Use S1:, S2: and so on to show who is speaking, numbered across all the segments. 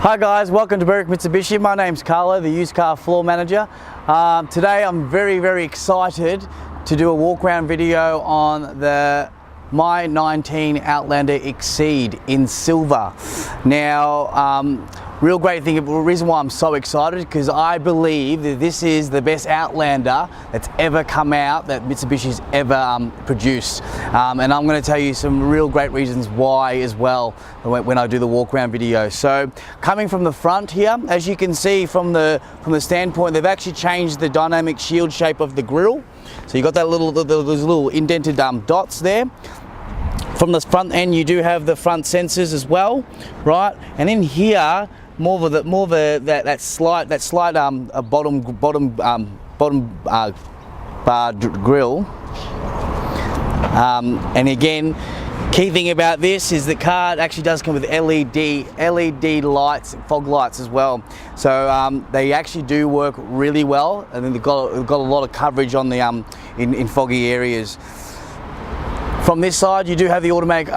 S1: Hi guys, welcome to Berwick Mitsubishi. My name's Carlo, the used car floor manager. Today I'm very excited to do a walk around video on the My 19 Outlander Exceed in silver. Now, real great thing, the reason why I'm so excited because I believe that this is the best Outlander that's ever come out, that Mitsubishi's ever produced. And I'm going to tell you some real great reasons why as well when I do the walk around video. So coming from the front here, as you can see from the standpoint, they've actually changed the dynamic shield shape of the grille. So you got that those little indented dots there. From the front end, you do have the front sensors as well, right? And in here, more of that slight bottom bar grille. And again, key thing about this is the car actually does come with LED lights, fog lights as well. So they actually do work really well, and then they've got a lot of coverage on the in foggy areas. From this side, you do have the automatic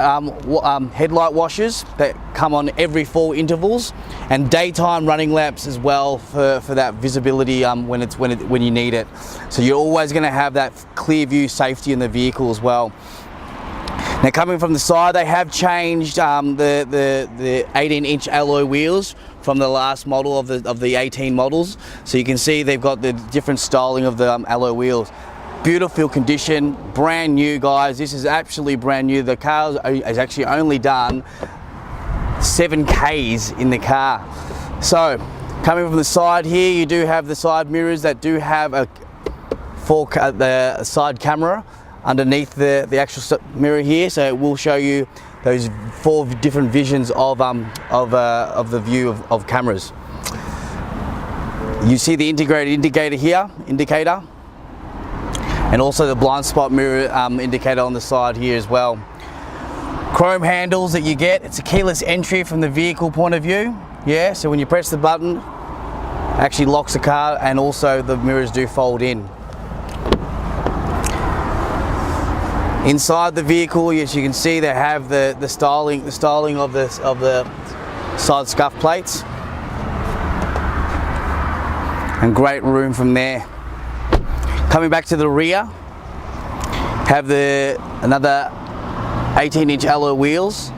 S1: headlight washers that come on every 4 intervals, and daytime running lamps as well for that visibility when you need it. So you're always going to have that clear view safety in the vehicle as well. Now, coming from the side, they have changed the 18-inch alloy wheels from the last model of the 18 models. So you can see they've got the different styling of the alloy wheels. Beautiful condition, brand new, guys. This is absolutely brand new. The car has actually only done 7 Ks in the car. So coming from the side here, you do have the side mirrors that do have the side camera underneath the actual mirror here, so it will show you those 4 different visions of the view of cameras. You see the integrated indicator, and also the blind spot mirror indicator on the side here as well. Chrome handles that you get. It's a keyless entry from the vehicle point of view. Yeah, so when you press the button, it actually locks the car, and also the mirrors do fold in. Inside the vehicle, as you can see, they have the styling of the side scuff plates, and great room from there. Coming back to the rear, have another 18-inch alloy wheels,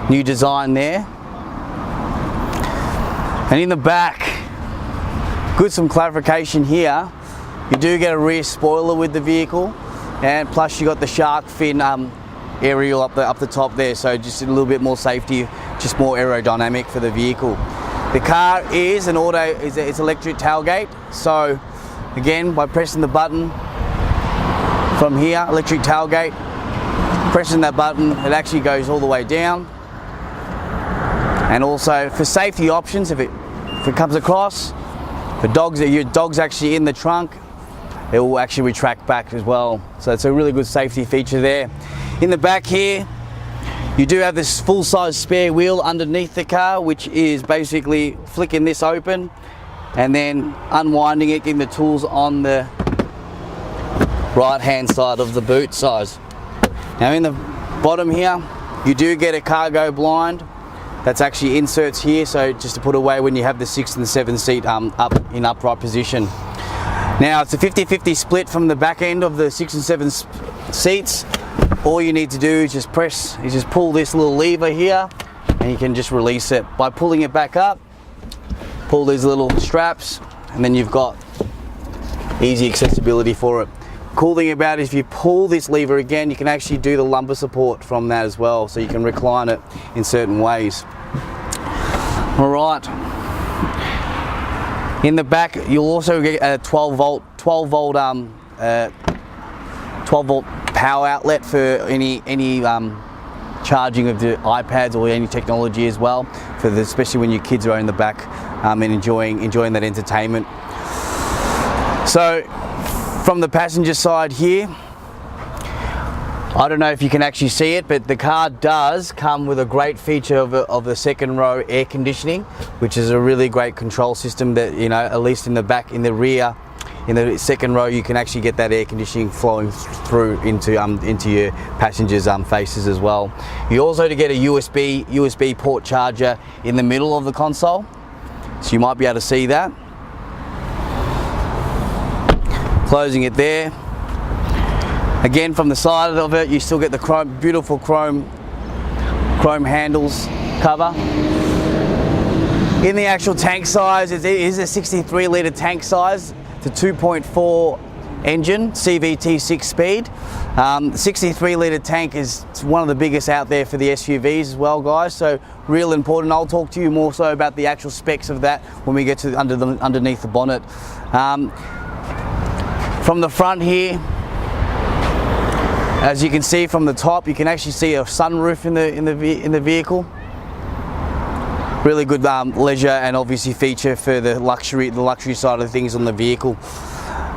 S1: new design there. And in the back, some clarification here. You do get a rear spoiler with the vehicle, and plus you got the shark fin aerial up the top there, so just a little bit more safety, just more aerodynamic for the vehicle. The car is it's electric tailgate, so again, by pressing the button from here, electric tailgate, pressing that button, it actually goes all the way down. And also for safety options, if it comes across, your dog's actually in the trunk, it will actually retract back as well. So it's a really good safety feature there. In the back here, you do have this full-size spare wheel underneath the car, which is basically flicking this open and then unwinding it, getting the tools on the right hand side of the boot size. Now in the bottom here, you do get a cargo blind that's actually inserts here, so just to put away when you have the 6 and the 7 seat up in upright position. Now it's a 50-50 split from the back end of the 6 and 7 seats. All you need to do is just pull this little lever here, and you can just release it. By pulling it back up, pull these little straps, and then you've got easy accessibility for it. Cool thing about it is if you pull this lever again, you can actually do the lumbar support from that as well, so you can recline it in certain ways. All right. In the back, you'll also get a 12 volt power outlet for any charging of the iPads or any technology as well, especially when your kids are in the back and enjoying that entertainment. So from the passenger side here, I don't know if you can actually see it, but the car does come with a great feature of the second row air conditioning, which is a really great control system that, at least in the back, in the rear, in the second row, you can actually get that air conditioning flowing through into your passengers' faces as well. You also get a USB port charger in the middle of the console, so you might be able to see that. Closing it there. Again, from the side of it, you still get the beautiful chrome handles cover. In the actual tank size, it is a 63 litre tank size. It's a 2.4 engine, CVT 6-speed. 63 litre tank is one of the biggest out there for the SUVs as well, guys. So real important. I'll talk to you more so about the actual specs of that when we get to underneath the bonnet. From the front here, as you can see from the top, you can actually see a sunroof in the vehicle. Really good leisure and obviously feature for the luxury side of things on the vehicle.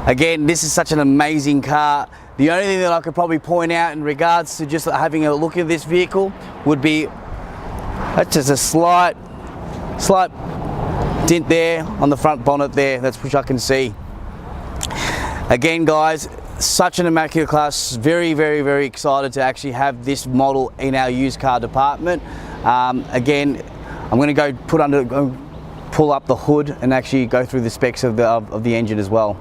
S1: Again, this is such an amazing car. The only thing that I could probably point out in regards to just having a look at this vehicle would be that's just a slight dent there on the front bonnet there. That's which I can see. Again, guys, such an immaculate class. Very, very, very excited to actually have this model in our used car department. Again, I'm going to go pull up the hood and actually go through the specs of the engine as well.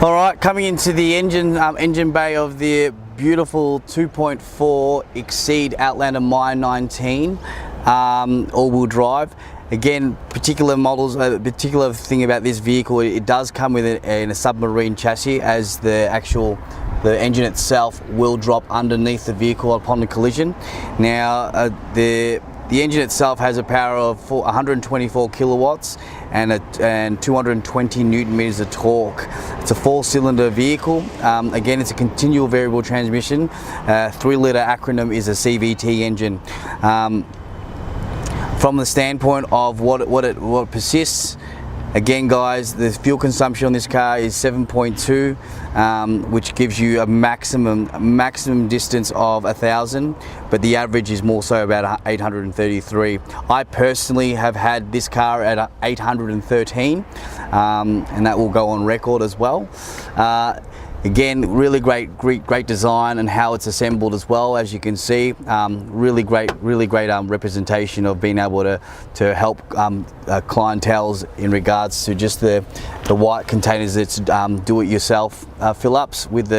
S1: All right, coming into the engine bay of the beautiful 2.4 Exceed Outlander My 19 all-wheel drive. Again, particular thing about this vehicle, it does come with a submarine chassis, as the engine itself will drop underneath the vehicle upon the collision. Now, the engine itself has a power of 124 kilowatts and 220 newton meters of torque. It's a 4-cylinder vehicle. Again, it's a continual variable transmission. 3-litre acronym is a CVT engine. From the standpoint of what persists, again, guys, the fuel consumption on this car is 7.2, which gives you a maximum distance of 1,000, but the average is more so about 833. I personally have had this car at 813, and that will go on record as well. Again, really great design and how it's assembled as well, as you can see. Really great representation of being able to help clientels in regards to just the white containers that's do-it-yourself fill-ups with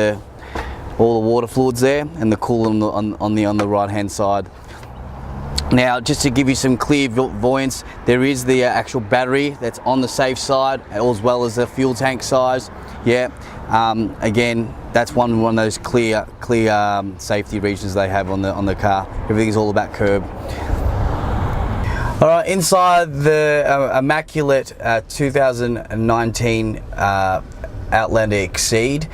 S1: all the water fluids there, and the coolant on the right-hand side. Now, just to give you some clairvoyance, there is the actual battery that's on the safe side, as well as the fuel tank size. Yeah. Again, that's one of those clear safety regions they have on the car. Everything's all about curb. All right, inside the immaculate 2019 Outlander Exceed,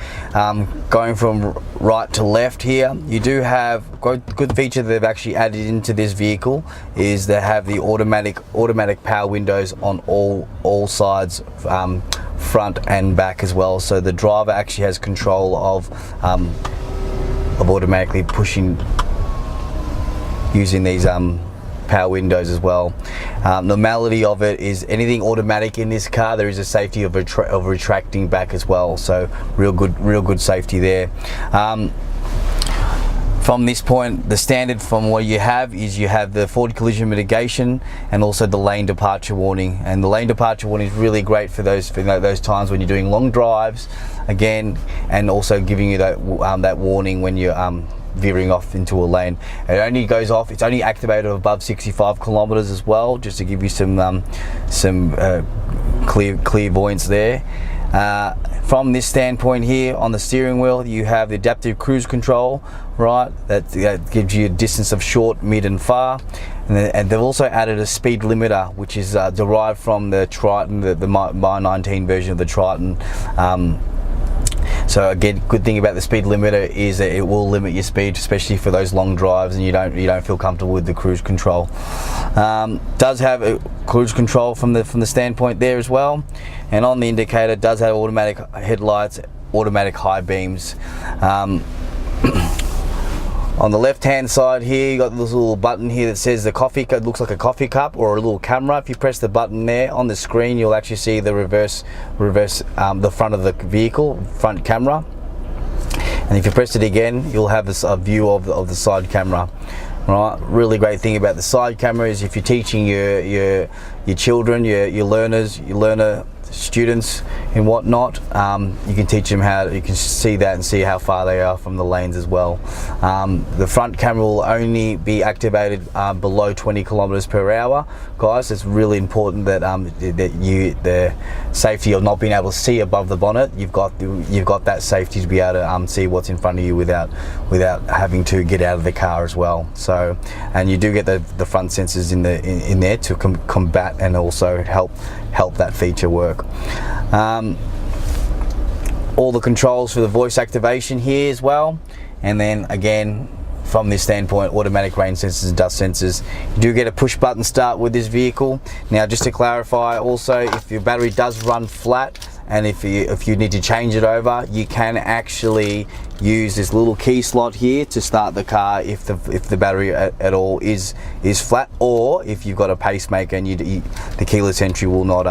S1: going from right to left here, you do have good feature that they've actually added into this vehicle is they have the automatic power windows on all sides, front and back as well. So the driver actually has control of automatically pushing using these power windows as well. Normality of it is anything automatic in this car, there is a safety of retracting back as well. So real good safety there. From this point, the standard from what you have is you have the forward collision mitigation and also the lane departure warning. And the lane departure warning is really great for those times when you're doing long drives, again, and also giving you that warning when you're veering off into a lane. It only goes off, it's only activated above 65 kilometers as well, just to give you some clairvoyance there. From this standpoint here on the steering wheel, you have the adaptive cruise control, right? That gives you a distance of short, mid and far. And they've also added a speed limiter, which is derived from the Triton, the My 19 version of the Triton. So again, good thing about the speed limiter is that it will limit your speed, especially for those long drives and you don't feel comfortable with the cruise control. Does have a cruise control from the standpoint there as well, and on the indicator does have automatic headlights, automatic high beams. On the left hand side here, you got this little button here that says the coffee cup. It looks like a coffee cup or a little camera. If you press the button there on the screen, you'll actually see the the front of the vehicle, front camera. And if you press it again, you'll have a view of the side camera. Right, really great thing about the side camera is if you're teaching your children, your learner students and whatnot, you can teach them you can see that and see how far they are from the lanes as well. The front camera will only be activated below 20 kilometers per hour, guys. It's really important that the safety of not being able to see above the bonnet, you've got that safety to be able to see what's in front of you without having to get out of the car as well. So, and you do get the front sensors in there to combat and also help that feature work. All the controls for the voice activation here as well, and then again from this standpoint, automatic rain sensors and dust sensors. You do get a push button start with this vehicle. Now just to clarify also, if your battery does run flat and if you need to change it over, you can actually use this little key slot here to start the car if the battery at all is flat, or if you've got a pacemaker and the keyless entry will not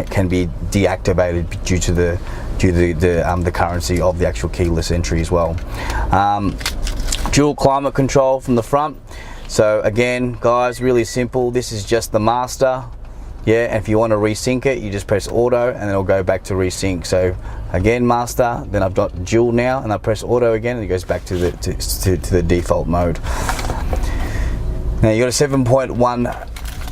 S1: can be deactivated due to the currency of the actual keyless entry as well. Dual climate control from the front. So again, guys, really simple. This is just the master. Yeah, and if you want to resync it, you just press auto and it'll go back to resync. So again, master, then I've got dual now, and I press auto again and it goes back to the default mode. Now you got a 7.1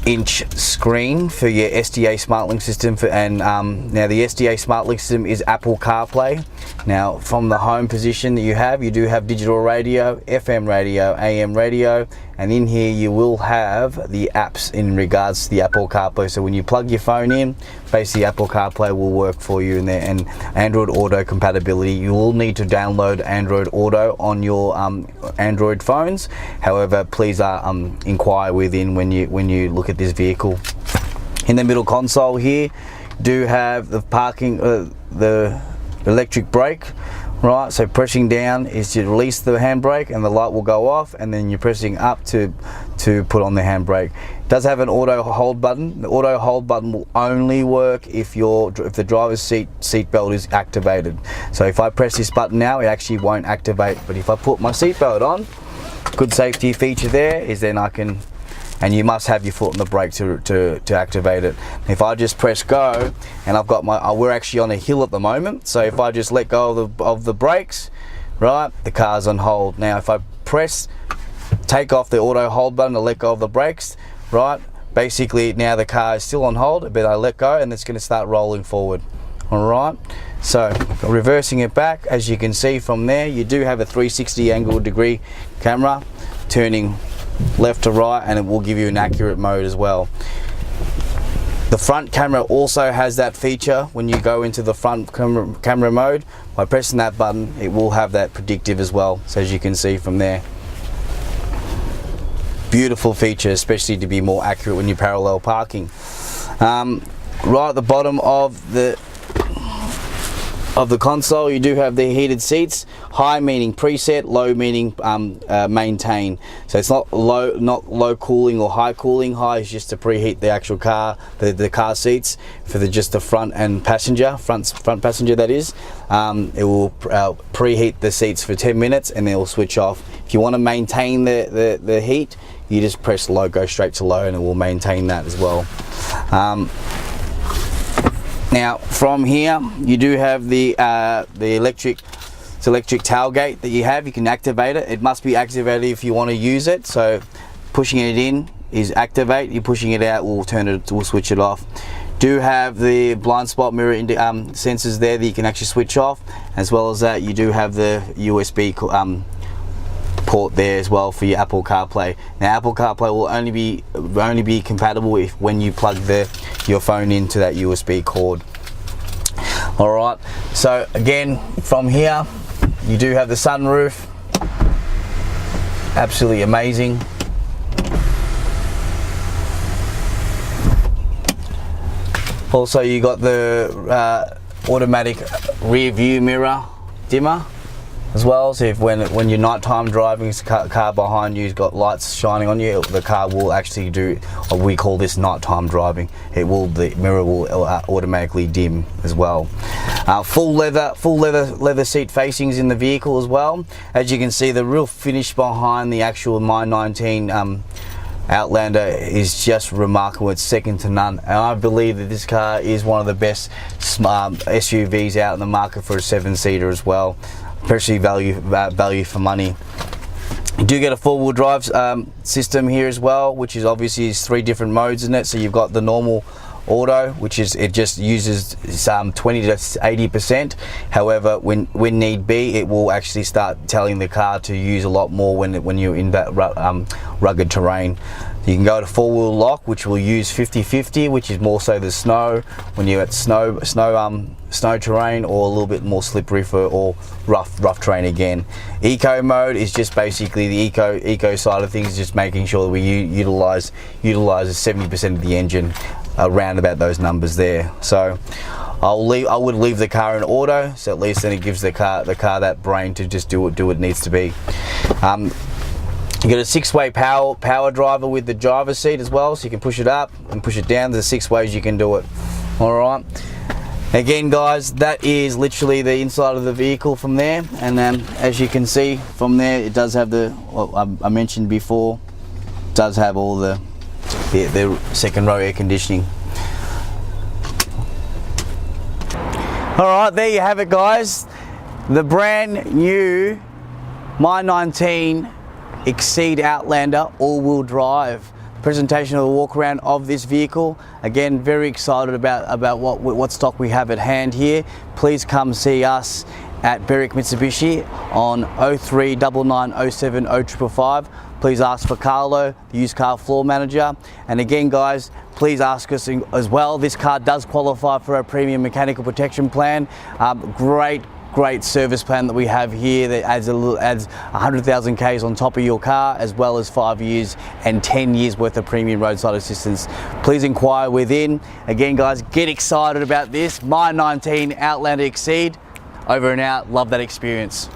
S1: inch screen for your SDA SmartLink system, now the SDA SmartLink system is Apple CarPlay. Now from the home position that you do have digital radio, FM radio, AM radio, and in here you will have the apps in regards to the Apple CarPlay. So when you plug your phone in, basically Apple CarPlay will work for you in there, and Android Auto compatibility. You will need to download Android Auto on your Android phones. However, please inquire within when you look at this vehicle. In the middle console here, do have the parking, the electric brake. Right, so pressing down is to release the handbrake and the light will go off, and then you're pressing up to put on the handbrake. It does have an auto hold button. The auto hold button will only work if the driver's seat belt is activated. So if I press this button now, it actually won't activate, but if I put my seat belt on, good safety feature there is then I can, and you must have your foot on the brake to activate it. If I just press go, and I've got we're actually on a hill at the moment, so if I just let go of the brakes, right, the car's on hold. Now if I take off the auto hold button to let go of the brakes, right, basically now the car is still on hold, but I let go and it's going to start rolling forward. Alright, so reversing it back, as you can see from there, you do have a 360 angle degree camera turning left to right, and it will give you an accurate mode as well. The front camera also has that feature. When you go into the front camera mode, by pressing that button, it will have that predictive as well, so as you can see from there. Beautiful feature, especially to be more accurate when you're parallel parking. Right at the bottom of the console, you do have the heated seats. High meaning preset, low meaning maintain. So it's not low cooling or high cooling. High is just to preheat the actual car, the car seats for just the front and passenger, front passenger that is. It will preheat the seats for 10 minutes and then it will switch off. If you want to maintain the heat, you just press low, go straight to low, and it will maintain that as well. Now from here, you do have the electric tailgate that you have. You can activate it. It must be activated if you want to use it. So pushing it in is activate. You're pushing it out, we'll switch it off. Do have the blind spot mirror sensors there that you can actually switch off. As well as that, you do have the USB port there as well for your Apple CarPlay. Now Apple CarPlay will only be compatible when you plug your phone into that USB cord. Alright, so again from here you do have the sunroof, absolutely amazing. Also you got the automatic rear view mirror dimmer as well. So if when you're nighttime driving, car behind you's got lights shining on you, the car will actually do, we call this nighttime driving. The mirror will automatically dim as well. Full leather seat facings in the vehicle as well. As you can see, the real finish behind the actual My19 Outlander is just remarkable. It's second to none, and I believe that this car is one of the best SUVs out in the market for a 7-seater as well, especially value for money. You do get a 4-wheel drive system here as well, which is obviously 3 different modes in it. So you've got the normal auto, which is, it just uses 20 to 80%. However, when need be, it will actually start telling the car to use a lot more when you're in that rugged terrain. You can go to 4-wheel lock, which will use 50-50, which is more so the snow, when you're at snow terrain, or a little bit more slippery or rough terrain again. Eco mode is just basically the eco side of things, just making sure that we utilize 70% of the engine, around about those numbers there. So I would leave the car in auto, so at least then it gives the car that brain to just do what it needs to be. You got a 6-way power driver with the driver's seat as well, so you can push it up and push it down. There's 6 ways you can do it. All right. Again, guys, that is literally the inside of the vehicle from there, and then as you can see from there, it does have I mentioned before, it does have all the second row air conditioning. All right, there you have it, guys. The brand new My19 Exceed Outlander all-wheel drive. Presentation of the walk around of this vehicle. Again, very excited about what stock we have at hand here. Please come see us at Berwick Mitsubishi on 039907 0555. Please ask for Carlo, the used car floor manager. And again, guys, please ask us as well. This car does qualify for a premium mechanical protection plan. Great service plan that we have here that adds 100,000 Ks on top of your car, as well as 5 years and 10 years worth of premium roadside assistance. Please inquire within. Again, guys, get excited about this My19 Outlander Exceed. Over and out. Love that experience.